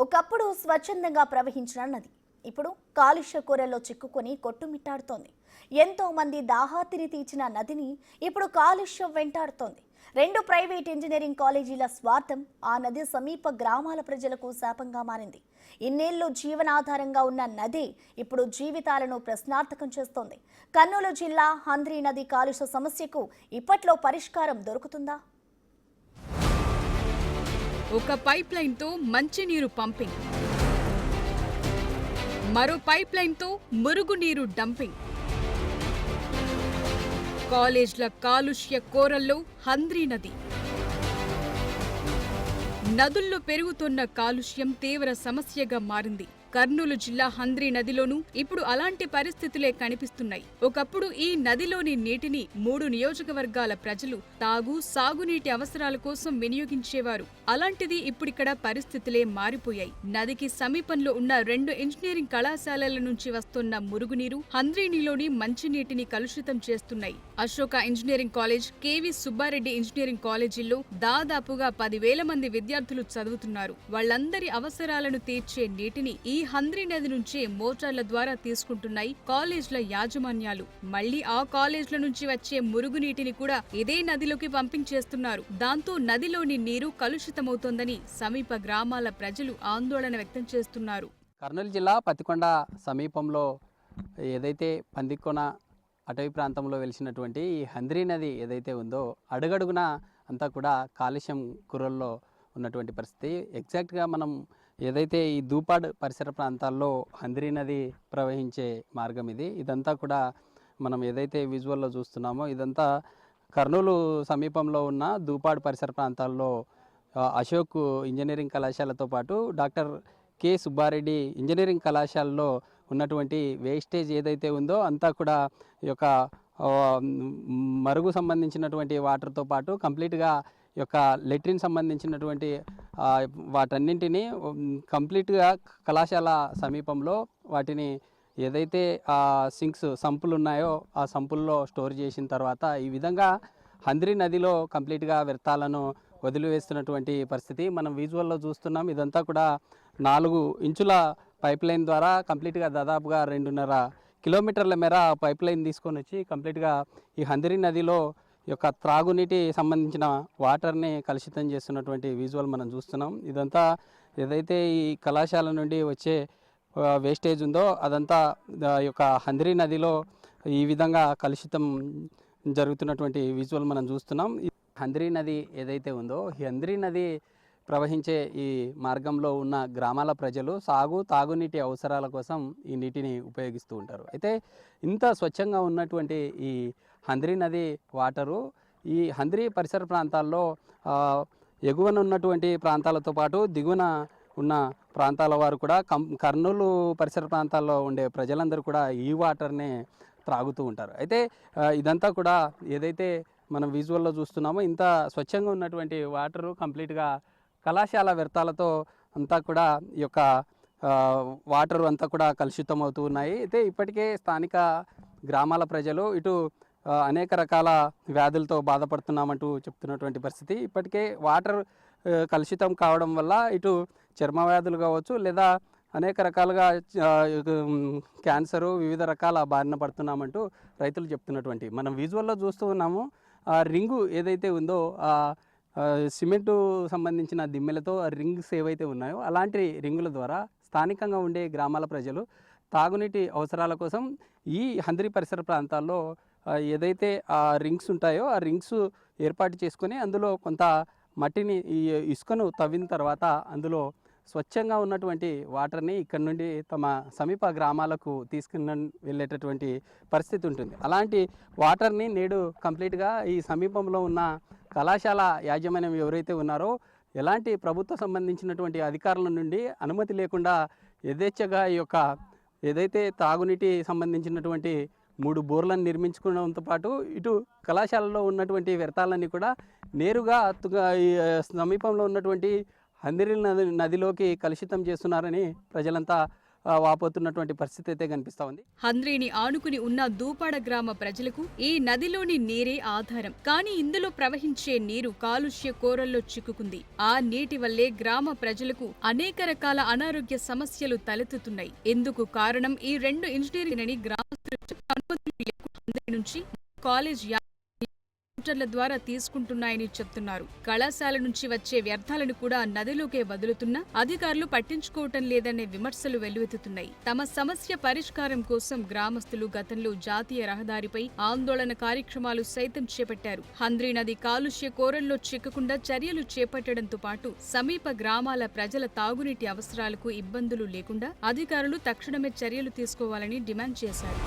ఒకప్పుడు స్వచ్ఛందంగా ప్రవహించిన నది ఇప్పుడు కాలుష్య కూరల్లో చిక్కుకొని కొట్టుమిట్టాడుతోంది. ఎంతో మంది దాహాతిని తీర్చిన నదిని ఇప్పుడు కాలుష్యం వెంటాడుతోంది. రెండు ప్రైవేట్ ఇంజనీరింగ్ కాలేజీల స్వార్థం ఆ నది సమీప గ్రామాల ప్రజలకు శాపంగా మారింది. ఇన్నేళ్లు జీవనాధారంగా ఉన్న నది ఇప్పుడు జీవితాలను ప్రశ్నార్థకం చేస్తోంది. కర్నూలు జిల్లా హంద్రీ నది కాలుష్య సమస్యకు ఇప్పట్లో పరిష్కారం దొరుకుతుందా? ఒక పైప్ లైన్తో మంచినీరు పంపింగ్, మరో పైప్ లైన్తో మురుగునీరు డంపింగ్. కాలేజ్ల కాలుష్య కోరల్లో హంద్రీ నది. నదుల్లో పెరుగుతున్న కాలుష్యం తీవ్ర సమస్యగా మారింది. కర్నూలు జిల్లా హంద్రీ నదిలోనూ ఇప్పుడు అలాంటి పరిస్థితులే కనిపిస్తున్నాయి. ఒకప్పుడు ఈ నదిలోని నీటిని 3 నియోజకవర్గాల ప్రజలు తాగు, సాగునీటి అవసరాల కోసం వినియోగించేవారు. అలాంటిది ఇప్పుడిక్కడ పరిస్థితులే మారిపోయాయి. నదికి సమీపంలో ఉన్న 2 ఇంజనీరింగ్ కళాశాలల నుంచి వస్తున్న మురుగునీరు హంద్రీనిలోని మంచినీటిని కలుషితం చేస్తున్నాయి. Ashoka engineering college, KV Subbareddy engineering కాలేజీల్లో దాదాపుగా 10,000 మంది విద్యార్థులు చదువుతున్నారు. వాళ్ళందరి అవసరాలను తీర్చే నీటిని ఈ హంద్రీ నది నుంచే మోటార్ల ద్వారా తీసుకుంటున్నాయి కాలేజ్ల యాజమాన్యాలు. మళ్లీ ఆ కాలేజ్ల నుంచి వచ్చే మురుగునీటిని కూడా ఇదే నదిలోకి పంపింగ్ చేస్తున్నారు. దాంతో నదిలోని నీరు కలుషితమవుతోందని సమీప గ్రామాల ప్రజలు ఆందోళన వ్యక్తం చేస్తున్నారు. కర్నూలు జిల్లా పత్తికొండ సమీపంలో ఏదైతే పందికొన అటవీ ప్రాంతంలో వెలిసినటువంటి ఈ హంద్రీ నది ఏదైతే ఉందో అడుగడుగున అంతా కూడా కాలుష్యం కురల్లో ఉన్నటువంటి పరిస్థితి. ఎగ్జాక్ట్గా మనం ఏదైతే ఈ దూపాడ్ పరిసర ప్రాంతాల్లో హంద్రీ నది ప్రవహించే మార్గం ఇదంతా కూడా మనం ఏదైతే విజువల్లో చూస్తున్నామో ఇదంతా కర్నూలు సమీపంలో ఉన్న దూపాడ్ పరిసర ప్రాంతాల్లో అశోక్ ఇంజనీరింగ్ కళాశాలతో పాటు డాక్టర్ కె సుబ్బారెడ్డి ఇంజనీరింగ్ కళాశాలలో ఉన్నటువంటి వేస్టేజ్ ఏదైతే ఉందో అంతా కూడా ఈ యొక్క మరుగు సంబంధించినటువంటి వాటర్తో పాటు కంప్లీట్గా ఈ యొక్క లెట్రిన్ సంబంధించినటువంటి వాటన్నింటినీ కంప్లీట్గా కళాశాల సమీపంలో వాటిని ఏదైతే సంపులు ఉన్నాయో ఆ సంపుల్లో స్టోర్ చేసిన తర్వాత ఈ విధంగా హంద్రీ నదిలో కంప్లీట్గా వ్యర్థాలను వదిలివేస్తున్నటువంటి పరిస్థితి మనం విజువల్లో చూస్తున్నాం. ఇదంతా కూడా 4 ఇంచుల పైప్ లైన్ ద్వారా కంప్లీట్గా దాదాపుగా 2.5 కిలోమీటర్ల మేర పైప్ లైన్ తీసుకొని వచ్చి కంప్లీట్గా ఈ హంద్రీ నదిలో యొక్క త్రాగునీటి సంబంధించిన వాటర్ని కలుషితం చేస్తున్నటువంటి విజువల్ మనం చూస్తున్నాం. ఇదంతా ఏదైతే ఈ కళాశాల నుండి వచ్చే వేస్టేజ్ ఉందో అదంతా ఈ యొక్క హంద్రీ నదిలో ఈ విధంగా కలుషితం జరుగుతున్నటువంటి విజువల్ మనం చూస్తున్నాం. హంద్రీ నది ఏదైతే ఉందో ఈ హంద్రీ నది ప్రవహించే ఈ మార్గంలో ఉన్న గ్రామాల ప్రజలు తాగునీటి అవసరాల కోసం ఈ నీటిని ఉపయోగిస్తూ ఉంటారు. అయితే ఇంత స్వచ్ఛంగా ఉన్నటువంటి ఈ హంద్రీ నది వాటరు ఈ హంద్రీ పరిసర ప్రాంతాల్లో ఎగువన ఉన్నటువంటి ప్రాంతాలతో పాటు దిగువన ఉన్న ప్రాంతాల వారు కూడా కర్నూలు పరిసర ప్రాంతాల్లో ఉండే ప్రజలందరూ కూడా ఈ వాటర్నే త్రాగుతూ ఉంటారు. అయితే ఇదంతా కూడా ఏదైతే మనం విజువల్లో చూస్తున్నామో ఇంత స్వచ్ఛంగా ఉన్నటువంటి వాటరు కంప్లీట్గా కళాశాల వ్యర్థాలతో అంతా కూడా ఈ యొక్క వాటర్ అంతా కూడా కలుషితం అవుతూ ఉన్నాయి. అయితే ఇప్పటికే స్థానిక గ్రామాల ప్రజలు ఇటు అనేక రకాల వ్యాధులతో బాధపడుతున్నామంటూ చెప్తున్నటువంటి పరిస్థితి. ఇప్పటికే వాటర్ కలుషితం కావడం వల్ల ఇటు చర్మ వ్యాధులు కావచ్చు లేదా అనేక రకాలుగా క్యాన్సరు వివిధ రకాల బారిన పడుతున్నామంటూ రైతులు చెప్తున్నటువంటి మనం విజువల్లో చూస్తూ ఉన్నాము. రింగు ఏదైతే ఉందో సిమెంటు సంబంధించిన దిమ్మెలతో రింగ్స్ ఏవైతే ఉన్నాయో అలాంటి రింగుల ద్వారా స్థానికంగా ఉండే గ్రామాల ప్రజలు తాగునీటి అవసరాల కోసం ఈ హంద్రీ పరిసర ప్రాంతాల్లో ఏదైతే ఆ రింగ్స్ ఉంటాయో ఆ రింగ్స్ ఏర్పాటు చేసుకొని అందులో కొంత మట్టిని ఈ ఇసుకను తవ్విన తర్వాత అందులో స్వచ్ఛంగా ఉన్నటువంటి వాటర్ని ఇక్కడ నుండి తమ సమీప గ్రామాలకు తీసుకుని వెళ్ళేటటువంటి పరిస్థితి ఉంటుంది. అలాంటి వాటర్ని నేడు కంప్లీట్గా ఈ సమీపంలో ఉన్న కళాశాల యాజమాన్యం ఎవరైతే ఉన్నారో ఎలాంటి ప్రభుత్వ సంబంధించినటువంటి అధికారుల నుండి అనుమతి లేకుండా యథేచ్ఛగా ఈ యొక్క ఏదైతే తాగునీటి సంబంధించినటువంటి 3 బోర్లను నిర్మించుకోవడంతో పాటు ఇటు కళాశాలలో ఉన్నటువంటి వ్యర్థాలన్నీ కూడా నేరుగా ఈ సమీపంలో ఉన్నటువంటి హంద్రీ నదిలోకి కలుషితం చేస్తున్నారని ప్రజలంతా వాపోతున్నటువంటి పరిస్థితి అయితే కనిపిస్తూ ఉంది. హంద్రీని ఆనుకుని ఉన్న దూపాడ గ్రామ ప్రజలకు ఈ నదిలోని నీరే ఆధారం. కానీ ఇందులో ప్రవహించే నీరు కాలుష్య కోరల్లో చిక్కుకుంది. ఆ నీటి వల్లే గ్రామ ప్రజలకు అనేక రకాల అనారోగ్య సమస్యలు తలెత్తుతున్నాయి. ఇందుకు కారణం ఈ 2 ఇంజనీరింగ్ గ్రామస్తులు అనుమతులు లేకుండా హంద్రీ నుంచి కాలేజ్ ల ద్వారా తీసుకుంటున్నాయని చెప్తున్నారు. కళాశాల నుంచి వచ్చే వ్యర్థాలను కూడా నదిలోకే వదులుతున్నా అధికారులు పట్టించుకోవటం లేదనే విమర్శలు వెల్లువెత్తుతున్నాయి. తమ సమస్య పరిష్కారం కోసం గ్రామస్తులు గతంలో జాతీయ రహదారిపై ఆందోళన కార్యక్రమాలు సైతం చేపట్టారు. హంద్రీ నది కాలుష్య కోరల్లో చిక్కకుండా చర్యలు చేపట్టడంతో పాటు సమీప గ్రామాల ప్రజల తాగునీటి అవసరాలకు ఇబ్బందులు లేకుండా అధికారులు తక్షణమే చర్యలు తీసుకోవాలని డిమాండ్ చేశారు.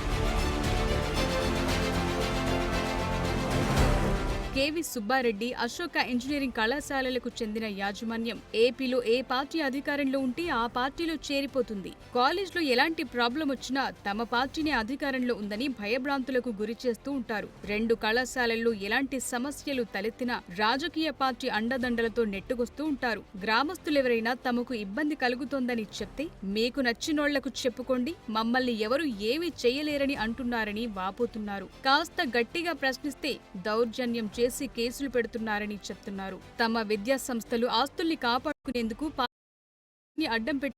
కేవి సుబ్బారెడ్డి అశోక ఇంజనీరింగ్ కళాశాలలకు చెందిన యాజమాన్యం ఏపీలో ఏ పార్టీ అధికారంలో ఉంటే ఆ పార్టీలో చేరిపోతుంది. కాలేజ్లో ఎలాంటి ప్రాబ్లం వచ్చినా తమ పార్టీనే అధికారంలో ఉందని భయభ్రాంతులకు గురి చేస్తూ ఉంటారు. 2 కళాశాలల్లో ఎలాంటి సమస్యలు తలెత్తినా రాజకీయ పార్టీ అండదండలతో నెట్టుకొస్తూ ఉంటారు. గ్రామస్తులెవరైనా తమకు ఇబ్బంది కలుగుతోందని చెప్తే మీకు నచ్చినోళ్లకు చెప్పుకోండి, మమ్మల్ని ఎవరు ఏమీ చేయలేరని అంటున్నారని వాపోతున్నారు. కాస్త గట్టిగా ప్రశ్నిస్తే దౌర్జన్యం చేసి కేసులు పెడుతున్నారని చెప్తున్నారు. తమ విద్యా సంస్థలు ఆస్తుల్ని కాపాడుకునేందుకు పార్టీని అడ్డం పెట్టి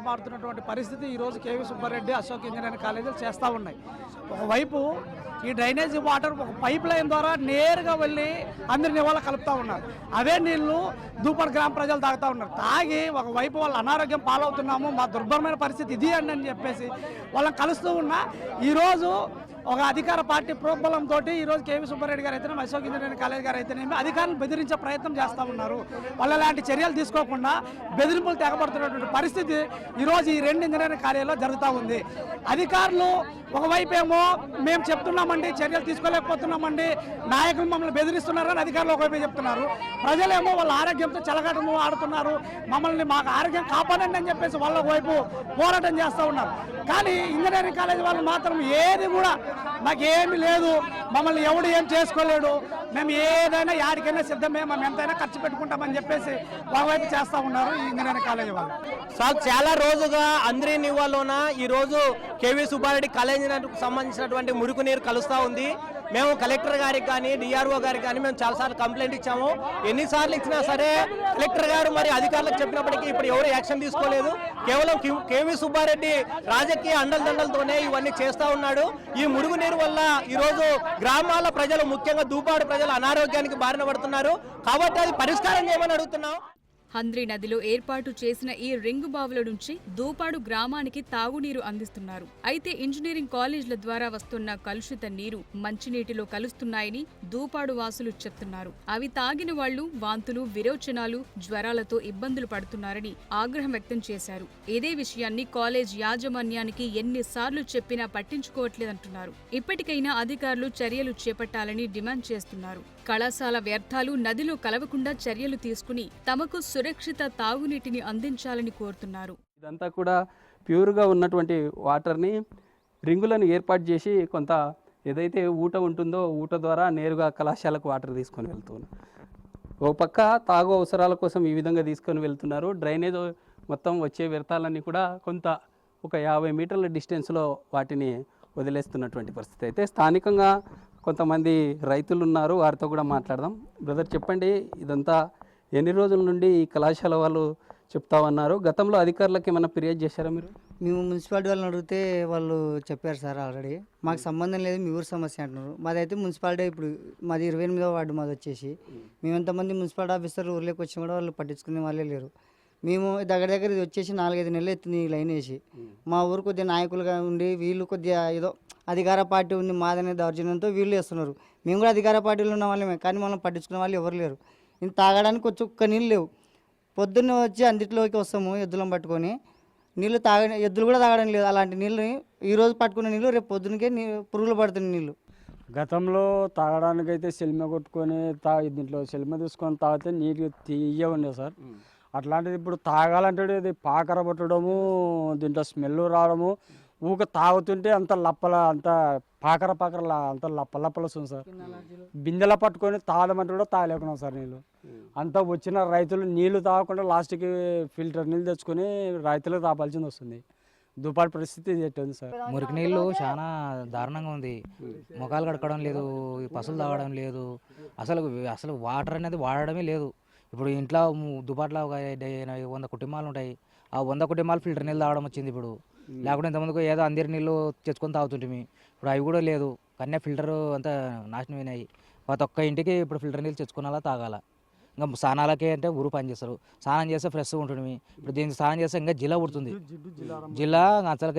మారుతున్నటువంటి పరిస్థితి ఈరోజు కేవీ సుబ్బారెడ్డి అశోక్ ఇంజనీరింగ్ కాలేజీలు చేస్తూ ఉన్నాయి. ఒకవైపు ఈ డ్రైనేజీ వాటర్ ఒక పైప్ లైన్ ద్వారా నేరుగా వెళ్ళి అందరిని వాళ్ళ కలుపుతూ ఉన్నారు. అవే నీళ్లు దూపడ గ్రామ ప్రజలు తాగుతూ ఉన్నారు. తాగి ఒకవైపు వాళ్ళ అనారోగ్యం పాలవుతున్నాము, మా దుర్భరమైన పరిస్థితి ఇది అండి అని చెప్పేసి వాళ్ళని కలుస్తూ ఉన్నా ఈరోజు ఒక అధికార పార్టీ ప్రోద్బలంతో ఈరోజు కేవీ సుబ్బారెడ్డి గారు అయితేనేమి అశోక్ ఇంజనీరింగ్ కాలేజ్ గారు అయితేనేమి అధికారులను బెదిరించే ప్రయత్నం చేస్తూ ఉన్నారు. వాళ్ళు అలాంటి చర్యలు తీసుకోకుండా బెదిరింపులు తెగబడుతున్నటువంటి పరిస్థితి ఈరోజు ఈ 2 ఇంజనీరింగ్ కాలేజీలో జరుగుతూ ఉంది. అధికారులు ఒకవైపు ఏమో మేము చెప్తున్నామండి, చర్యలు తీసుకోలేకపోతున్నామండి, నాయకులు మమ్మల్ని బెదిరిస్తున్నారని అధికారులు ఒకవైపు చెప్తున్నారు. ప్రజలేమో వాళ్ళ ఆరోగ్యంతో చెలగాటము ఆడుతున్నారు, మమ్మల్ని మాకు ఆరోగ్యం కాపాడండి అని చెప్పేసి వాళ్ళ వైపు పోరాటం చేస్తూ ఉన్నారు. కానీ ఇంజనీరింగ్ కాలేజ్ వాళ్ళు మాత్రం ఏది కూడా మాకేమీ లేదు, మమ్మల్ని ఎవడు ఏం చేసుకోలేడు, మేము ఏదైనా యాడికైనా సిద్ధమే, మేము ఎంతైనా ఖర్చు పెట్టుకుంటామని చెప్పేసి వాళ్ళ వైపు చేస్తూ ఉన్నారు ఈ ఇంజనీరింగ్ కాలేజ్ వాళ్ళు. సార్ చాలా రోజుగా హంద్రీ నివాలోన ఈరోజు కేవీ సుబ్బారెడ్డి కాలేజీకి సంబంధించినటువంటి మురుకు నీరు కలుస్తూ ఉంది. మేము కలెక్టర్ గారికి కానీ డిఆర్ఓ గారికి కానీ మేము చాలాసార్లు కంప్లైంట్ ఇచ్చాము. ఎన్నిసార్లు ఇచ్చినా సరే కలెక్టర్ గారు మరి అధికారులకు చెప్పినప్పటికీ ఇప్పుడు ఎవరు యాక్షన్ తీసుకోలేదు. కేవలం కేవీ సుబ్బారెడ్డి రాజకీయ అండలదండలతోనే ఇవన్నీ చేస్తూ ఉన్నాడు. ఈ మురుగు నీరు వల్ల ఈరోజు గ్రామాల ప్రజలు ముఖ్యంగా దూపాడు ప్రజలు అనారోగ్యానికి బారిన పడుతున్నారు. కాబట్టి అది పరిష్కారం చేయమని అడుగుతున్నాం. హంద్రీ నదిలో ఏర్పాటు చేసిన ఈ రింగు బావుల నుంచి దూపాడు గ్రామానికి తాగునీరు అందిస్తున్నారు. అయితే ఇంజనీరింగ్ కాలేజ్ల ద్వారా వస్తున్న కలుషిత నీరు మంచినీటిలో కలుస్తున్నాయని దూపాడు వాసులు చెప్తున్నారు. అవి తాగిన వాళ్లు వాంతులు, విరోచనాలు, జ్వరాలతో ఇబ్బందులు పడుతున్నారని ఆగ్రహం వ్యక్తం చేశారు. ఇదే విషయాన్ని కాలేజ్ యాజమాన్యానికి ఎన్నిసార్లు చెప్పినా పట్టించుకోవట్లేదంటున్నారు. ఇప్పటికైనా అధికారులు చర్యలు చేపట్టాలని డిమాండ్ చేస్తున్నారు. కళాశాల వ్యర్థాలు నదిలో కలవకుండా చర్యలు తీసుకుని తమకు సురక్షిత తాగునీటిని అందించాలని కోరుతున్నారు. ఇదంతా కూడా ప్యూర్గా ఉన్నటువంటి వాటర్ని రింగులను ఏర్పాటు చేసి కొంత ఏదైతే ఊట ఉంటుందో ఊట ద్వారా నేరుగా కళాశాలకు వాటర్ తీసుకొని వెళ్తున్నారు. ఓ పక్క తాగు అవసరాల కోసం ఈ విధంగా తీసుకొని వెళ్తున్నారు. డ్రైనేజ్ మొత్తం వచ్చే వ్యర్థాలన్నీ కూడా కొంత ఒక 50 మీటర్ల డిస్టెన్స్లో వాటిని వదిలేస్తున్నటువంటి పరిస్థితి. అయితే స్థానికంగా కొంతమంది రైతులు ఉన్నారు, వారితో కూడా మాట్లాడదాం. బ్రదర్ చెప్పండి, ఇదంతా ఎన్ని రోజుల నుండి ఈ కళాశాల వాళ్ళు చెప్తామన్నారు? గతంలో అధికారులకు ఏమైనా ఫిర్యాదు చేశారా మీరు? మేము మున్సిపాలిటీ వాళ్ళని అడిగితే వాళ్ళు చెప్పారు సార్ ఆల్రెడీ మాకు సంబంధం లేదు, మీ ఊరు సమస్య అంటున్నారు. మాదైతే మున్సిపాలిటీ ఇప్పుడు మాది 28వ వార్డు మాది వచ్చేసి మేము ఎంతమంది మున్సిపాలిటీ ఆఫీసర్లు ఊర్లోకి వచ్చినా కూడా వాళ్ళు పట్టించుకునే వాళ్ళే లేరు. మేము దగ్గర ఇది వచ్చేసి 4-5 నెలలు ఎత్తుంది ఈ లైన్ వేసి. మా ఊరు కొద్దిగా నాయకులుగా ఉండి వీళ్ళు కొద్దిగా ఏదో అధికార పార్టీ ఉంది మాదనే దౌర్జన్యంతో వీళ్ళు వేస్తున్నారు. మేము కూడా అధికార పార్టీలో ఉన్న వాళ్ళమే, కానీ మనం పట్టించుకునే వాళ్ళు ఎవరు లేరు. ఇంత తాగడానికి వచ్చి ఒక్క నీళ్ళు లేవు. పొద్దున్న వచ్చి అందిట్లోకి వస్తాము ఎద్దులను పట్టుకొని, నీళ్ళు ఎద్దులు కూడా తాగడం లేదు. అలాంటి నీళ్ళని ఈరోజు పట్టుకునే నీళ్ళు రేపు పొద్దునకే పురుగులు పడుతున్న నీళ్ళు. గతంలో తాగడానికైతే సెల్మ కొట్టుకొని దీంట్లో సెల్మ తీసుకొని తాగితే నీళ్ళు తీయ ఉండే సార్. అట్లాంటిది ఇప్పుడు తాగాలంటే ఇది పాకర పట్టడము, దీంట్లో స్మెల్ రావడము, ఊక తాగుతుంటే అంత లప్పల అంత పాకర అంత లప్పలు వస్తుంది సార్. బిందెల పట్టుకొని తాగమంటే కూడా తాగలేకున్నాం సార్ నీళ్ళు. అంతా వచ్చిన రైతులు నీళ్లు తాగకుండా లాస్ట్కి ఫిల్టర్ నీళ్ళు తెచ్చుకొని రైతులకు తాపాల్సింది వస్తుంది. దుపాటి పరిస్థితి ఎట్టుంది సార్. మురికి నీళ్ళు చాలా దారుణంగా ఉంది. ముఖాలు కడకడం లేదు, పసులు తాగడం లేదు, అసలు వాటర్ అనేది వాడడమే లేదు. ఇప్పుడు ఇంట్లో దుబాట్లో ఒక 100 కుటుంబాలు ఉంటాయి. ఆ 100 కుటుంబాలు ఫిల్టర్ నీళ్ళు తాగడం వచ్చింది ఇప్పుడు. లేకుంటే ఇంతమందికి ఏదో అందరి నీళ్ళు తెచ్చుకొని తాగుతుంటిమి. ఇప్పుడు అవి కూడా లేదు. కన్నా ఫిల్టర్ అంతా నాశనం అయినాయి. ప్రతి ఒక్క ఇంటికి ఇప్పుడు ఫిల్టర్ నీళ్ళు తెచ్చుకునేలా తాగాల. ఇంకా స్నానాలకే అంటే ఊరు పని చేస్తారు. స్నానం చేస్తే ఫ్రెష్గా ఉంటుంది. ఇప్పుడు దీనికి స్నానం చేస్తే ఇంకా జిల్లా పుడుతుంది. జిల్లా అసలు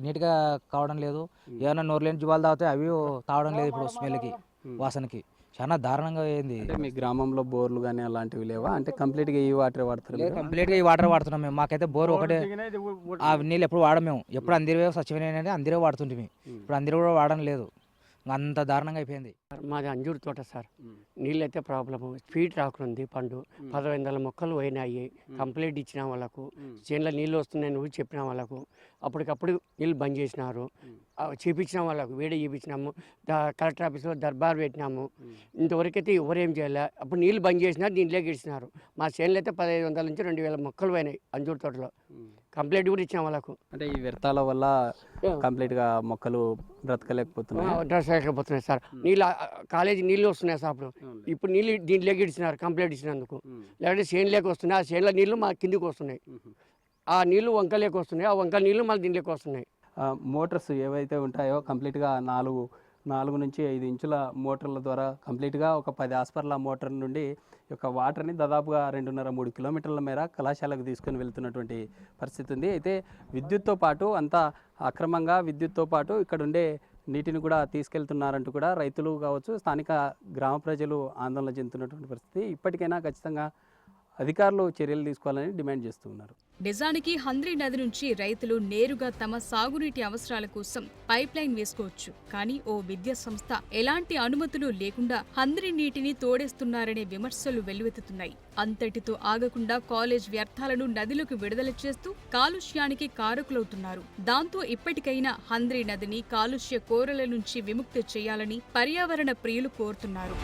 నీట్గా కావడం లేదు. ఏమైనా నోరు లేని జీవాలు తాగితే అవి తాగడం లేదు ఇప్పుడు స్మెల్కి, వాసనకి. చాలా దారుణంగా అయింది. అంటే మీ గ్రామంలో బోర్లు కానీ అలాంటివి లేవా? అంటే కంప్లీట్గా ఈ వాటర్ వాడతారు? కంప్లీట్గా ఈ వాటర్ వాడుతున్నాం మేము. మాకైతే బోర్ ఒకటే, ఆ నీళ్ళు ఎప్పుడు వాడము మేము. ఎప్పుడు అందరివే స్వచ్ఛమైన అందరే వాడుతుంటే ఇప్పుడు అందరూ కూడా వాడడం లేదు. అంత దారుణంగా అయిపోయింది. మాది అంజూరు తోట సార్. నీళ్ళు అయితే ప్రాబ్లము. స్పీడ్ రాకుంది పండు. 1500 మొక్కలు పోయినాయి. కంప్లైంట్ ఇచ్చిన వాళ్ళకు, చేనులో నీళ్ళు వస్తున్నాయని నువ్వు చెప్పిన వాళ్ళకు అప్పటికప్పుడు నీళ్ళు బంద్ చేసినారు. చేపించిన వాళ్ళకు వేడి చేయించినాము. కలెక్టర్ ఆఫీస్లో దర్బార్ పెట్టినాము. ఇంతవరకైతే ఎవరేం చేయలే. అప్పుడు నీళ్ళు బంద్ చేసినారు, దీంట్లోకి ఇచ్చినారు. మా చేనులో అయితే 1500 నుంచి 2000 మొక్కలు పోయినాయి అంజూరు తోటలో. కంప్లైంట్ కూడా ఇచ్చిన వాళ్ళకు. అంటే ఈ వ్యర్థాల వల్ల కంప్లీట్గా మొక్కలు బ్రతకలేకపోతున్నాయి సార్. నీళ్ళు కాలేజీ నీళ్ళు వస్తున్నాయి సార్. ఇప్పుడు నీళ్ళు దీంట్లోకి ఇచ్చినారు కంప్లైంట్ ఇచ్చినందుకు. లేకపోతే చేనులోకి వస్తున్నాయి. ఆ చేనుల నీళ్ళు మా కిందికి వస్తున్నాయి. ఆ నీళ్ళు వంకలోకి వస్తున్నాయి. ఆ వంకల నీళ్ళు మళ్ళీ దీంట్లోకి వస్తున్నాయి. మోటార్స్ ఏవైతే ఉంటాయో కంప్లీట్గా 4 నుంచి 5 ఇంచుల మోటార్ల ద్వారా కంప్లీట్గా ఒక 10 ఆస్పర్ల మోటార్ నుండి యొక్క వాటర్ని దాదాపుగా 2.5-3 కిలోమీటర్ల మేర కళాశాలకు తీసుకొని వెళ్తున్నటువంటి పరిస్థితి ఉంది. అయితే విద్యుత్తో పాటు అంతా అక్రమంగా విద్యుత్తో పాటు ఇక్కడ ఉండే నీటిని కూడా తీసుకెళ్తున్నారంటూ కూడా రైతులు కావచ్చు, స్థానిక గ్రామ ప్రజలు ఆందోళన చెందుతున్నటువంటి పరిస్థితి. ఇప్పటికైనా ఖచ్చితంగా అధికారులు చర్యలు తీసుకోవాలని డిమాండ్ చేస్తున్నారు. నిజానికి హంద్రీ నది నుంచి రైతులు నేరుగా తమ సాగునీటి అవసరాల కోసం పైప్ లైన్ వేసుకోవచ్చు. కానీ ఓ విద్యా సంస్థ ఎలాంటి అనుమతులు లేకుండా హంద్రీ నీటిని తోడేస్తున్నారనే విమర్శలు వెల్లువెత్తుతున్నాయి. అంతటితో ఆగకుండా కాలేజ్ వ్యర్థాలను నదిలోకి విడుదల చేస్తూ కాలుష్యానికి కారకులవుతున్నారు. దాంతో ఇప్పటికైనా హంద్రీ నదిని కాలుష్య కోరల నుంచి విముక్తి చేయాలని పర్యావరణ ప్రియులు కోరుతున్నారు.